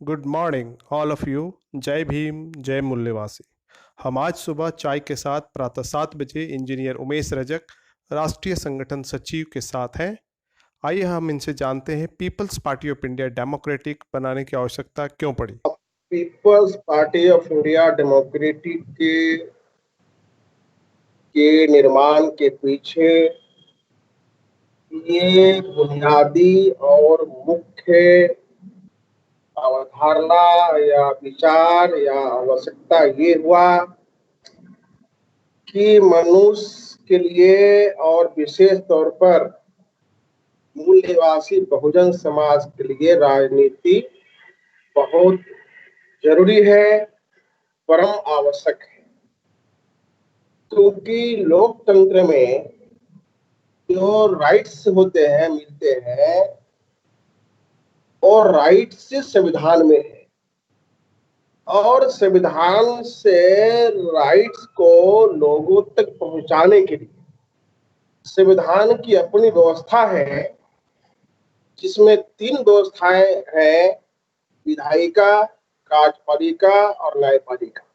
Good morning all of you. जय भीम जय मूल्यवासी। हम आज सुबह चाय के साथ प्रातः 7 बजे इंजीनियर उमेश रजक, राष्ट्रीय संगठन सचिव के साथ हैं। आइए हम इनसे जानते हैं peoples party of India democratic बनाने की आवश्यकता क्यों पड़ी। Peoples party of India democratic के निर्माण के पीछे ये बुनियादी और मुख्य अवधारणा या विचार या आवश्यकता ये हुआ कि मनुष्य के लिए और विशेष तौर पर मूल निवासी बहुजन समाज के लिए राजनीति बहुत जरूरी है, परम आवश्यक है। क्योंकि लोकतंत्र में जो राइट्स होते हैं मिलते हैं और राइट्स संविधान में है, और संविधान से राइट्स को लोगों तक पहुंचाने के लिए संविधान की अपनी व्यवस्था है, जिसमें 3 व्यवस्थाएं हैं: विधायिका, कार्यपालिका और न्यायपालिका।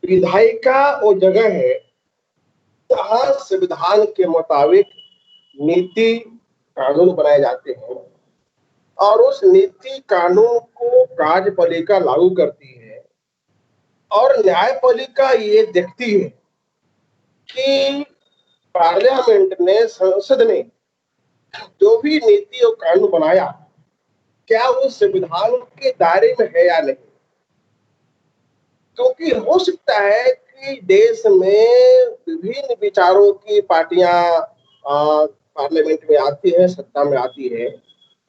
विधायिका वो जगह है जहां संविधान के मुताबिक नीति कानून बनाए जाते हैं और उस नीति कानून को कार्यपालिका लागू करती है, और न्यायपालिका ये देखती है कि पार्लियामेंट ने, संसद ने जो भी नीति और कानून बनाया क्या वो संविधान के दायरे में है या नहीं। क्योंकि हो सकता है कि देश में विभिन्न विचारों की पार्टियां पार्लियामेंट में आती है, सत्ता में आती है,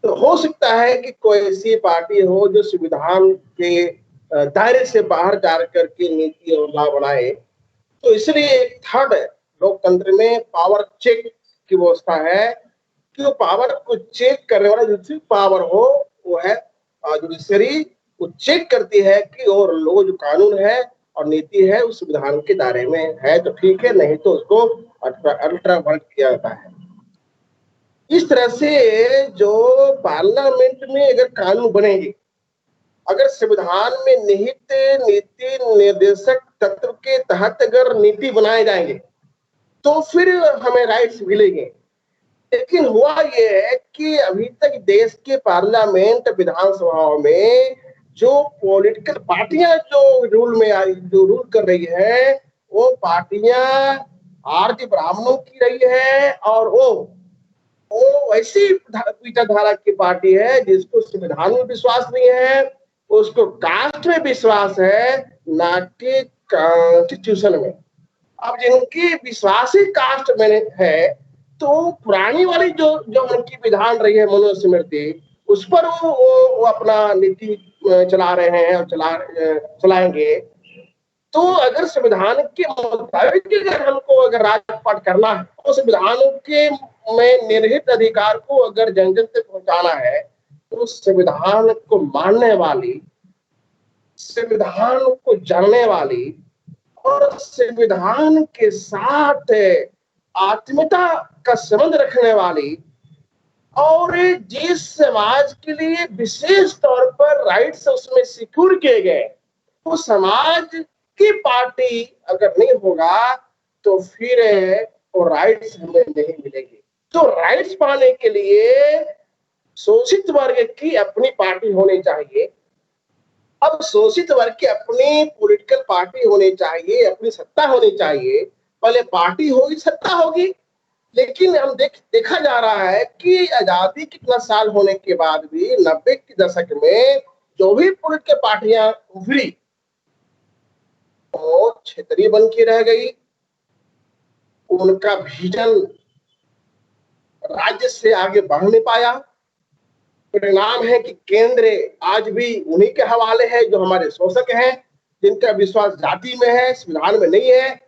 तो हो सकता है कि कोई ऐसी पार्टी हो जो संविधान के दायरे से बाहर जा करके नीति और लॉ बनाए। तो इसलिए एक थर्ड लोकतंत्र में पावर चेक की व्यवस्था है कि वो पावर को चेक करने वाला जो पावर हो वो है जुडिशरी। वो चेक करती है कि और लोग जो कानून है और नीति है उस संविधान के दायरे में है तो ठीक है, नहीं तो उसको अल्ट्रावर्ट किया जाता है। इस तरह से जो पार्लियामेंट में अगर कानून बनेंगे, अगर संविधान में निहित नीति निर्देशक तत्व के तहत अगर नीति बनाए जाएंगे तो फिर हमें राइट्स मिलेंगे। लेकिन हुआ ये है कि अभी तक देश के पार्लियामेंट विधानसभाओं में जो पॉलिटिकल पार्टियां जो रूल कर रही है, वो पार्टियां आर्य ब्राह्मणों की रही है, और वो ऐसी विचारधारा की पार्टी है जिसको संविधान में विश्वास नहीं है, उसको कास्ट में विश्वास है, ना कि कॉन्स्टिट्यूशन में। अब जिनकी विश्वास ही कास्ट में है, तो पुरानी वाली जो जो उनकी विधान रही है मनुस्मृति, उस पर वो अपना नीति चला रहे हैं और चलाएंगे। तो अगर संविधान के मुताबिक अगर हमको अगर राजपाट करना है तो संविधान के में निहित अधिकार को अगर जन जन तक पहुंचाना है, तो संविधान को मानने वाली, संविधान को जानने वाली और संविधान के साथ आत्मीयता का संबंध रखने वाली और जिस समाज के लिए विशेष तौर पर राइट्स उसमें सिक्योर किए गए, वो समाज की पार्टी अगर नहीं होगा तो फिर वो राइट्स हमें नहीं मिलेंगे। तो राइट्स पाने के लिए शोषित वर्ग की अपनी पार्टी होनी चाहिए। अब शोषित वर्ग की अपनी पॉलिटिकल पार्टी होनी चाहिए, अपनी सत्ता होनी चाहिए। पहले पार्टी होगी, सत्ता होगी। लेकिन हम देखा जा रहा है कि आजादी कितना साल होने के बाद भी 90 के दशक में जो भी पॉलिटिकल पार्टियां उभरी वो क्षेत्रीय बन के रह गई। उनका विजन राज्य से आगे बढ़ नहीं पाया। परिणाम है कि केंद्र आज भी उन्हीं के हवाले है जो हमारे शोषक हैं, जिनका विश्वास जाति में है, संविधान में नहीं है।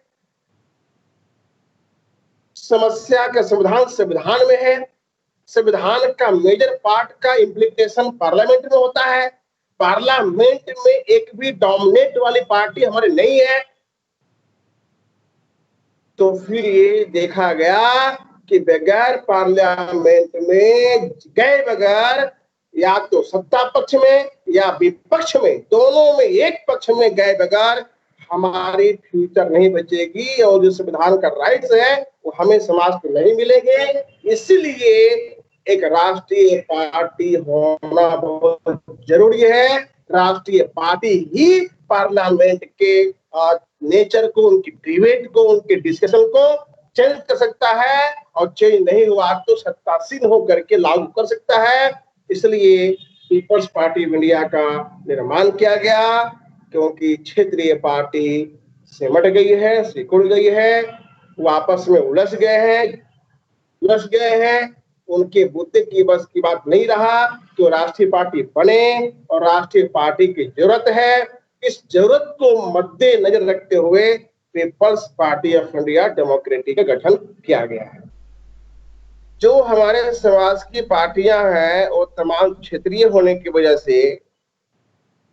समस्या का समाधान संविधान में है। संविधान का मेजर पार्ट का इम्प्लीकेशन पार्लियामेंट में होता है। पार्लियामेंट में एक भी डोमिनेट वाली पार्टी हमारे नहीं है। तो फिर ये देखा गया कि बगैर पार्लियामेंट में गए बगैर या तो सत्ता पक्ष में या विपक्ष में, दोनों में एक पक्ष में गए बगैर हमारी फ्यूचर नहीं बचेगी और जो संविधान का राइट्स है वो हमें समाज को नहीं मिलेंगे। इसलिए एक राष्ट्रीय पार्टी होना बहुत जरूरी है। राष्ट्रीय पार्टी ही पार्लियामेंट के नेचर को, उनकी डिबेट को, उनके डिस्कशन को चेंज कर सकता है और चेंज नहीं हुआ तो सत्तासीन होकर के लागू कर सकता है। इसलिए पीपल्स पार्टी ऑफ इंडिया का निर्माण किया गया, क्योंकि क्षेत्रीय पार्टी सिमट गई है, सिकुड़ गई है, वो आपस में उलझ गए हैं। उनके बुद्धि की बस की बात नहीं रहा कि राष्ट्रीय पार्टी बने और राष्ट्रीय पार्टी की जरूरत है। इस जरूरत को मद्देनजर रखते हुए peoples party of India democratic का गठन किया गया है। जो हमारे समाज की पार्टियां हैं वो तमाम क्षेत्रीय होने की वजह से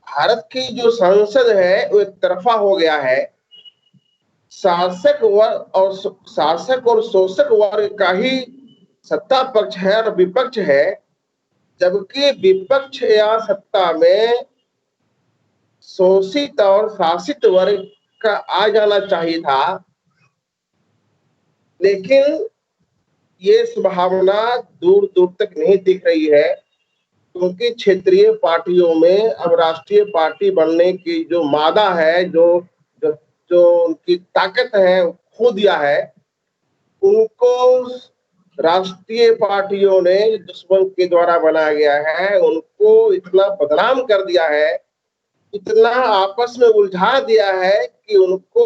भारत की जो संसद है वो एक तरफा हो गया है। शासक और शोषक वर्ग का ही सत्ता पक्ष है और विपक्ष है, जबकि विपक्ष या सत्ता में शोषित और शासित वर्ग का आ जाना चाहिए था। लेकिन ये संभावना दूर दूर तक नहीं दिख रही है, क्योंकि क्षेत्रीय पार्टियों में अब राष्ट्रीय पार्टी बनने की जो मादा है, जो जो उनकी ताकत है, खो दिया है। उनको राष्ट्रीय पार्टियों ने दुश्मन के द्वारा बनाया गया है, उनको इतना बदनाम कर दिया है, इतना आपस में उलझा दिया है कि उनको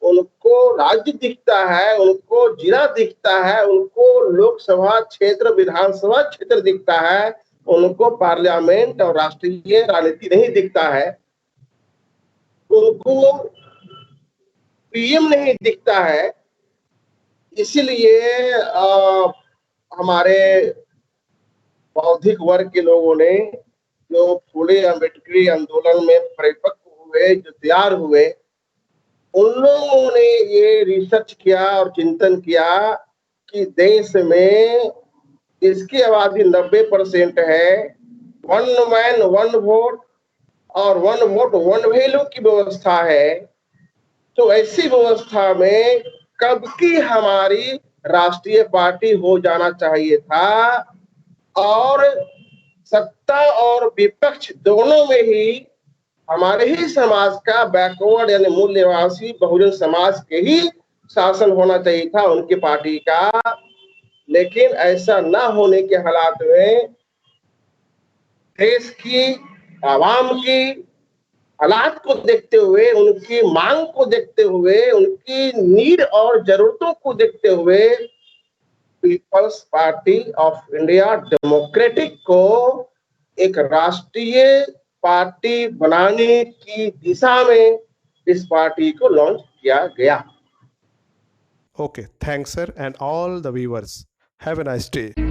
उनको राज्य दिखता है, उनको जिला दिखता है, उनको लोकसभा क्षेत्र, विधानसभा क्षेत्र दिखता है, उनको पार्लियामेंट और राष्ट्रीय राजनीति नहीं दिखता है, उनको पीएम नहीं दिखता है। इसलिए हमारे बौद्धिक वर्ग के लोगों ने जो फूले अम्बेडकरी आंदोलन में परिपक्व हुए, जो तैयार हुए, उन लोगों ने ये रिसर्च किया और चिंतन किया कि देश में इसकी आबादी 90% है, वन मैन वन वोट और वन वोट वन वैल्यू की व्यवस्था है। तो ऐसी व्यवस्था में कब की हमारी राष्ट्रीय पार्टी हो जाना चाहिए था और सत्ता और विपक्ष दोनों में ही हमारे ही समाज का बैकवर्ड यानी मूल निवासी बहुजन समाज के ही शासन होना चाहिए था, उनकी पार्टी का। लेकिन ऐसा ना होने के हालात में देश की आवाम की हालात को देखते हुए, उनकी मांग को देखते हुए, उनकी नीड और जरूरतों को देखते हुए peoples party of India democratic को एक राष्ट्रीय पार्टी बनाने की दिशा में इस पार्टी को लॉन्च किया गया। Okay, thanks, sir, and all the viewers. Have a nice day.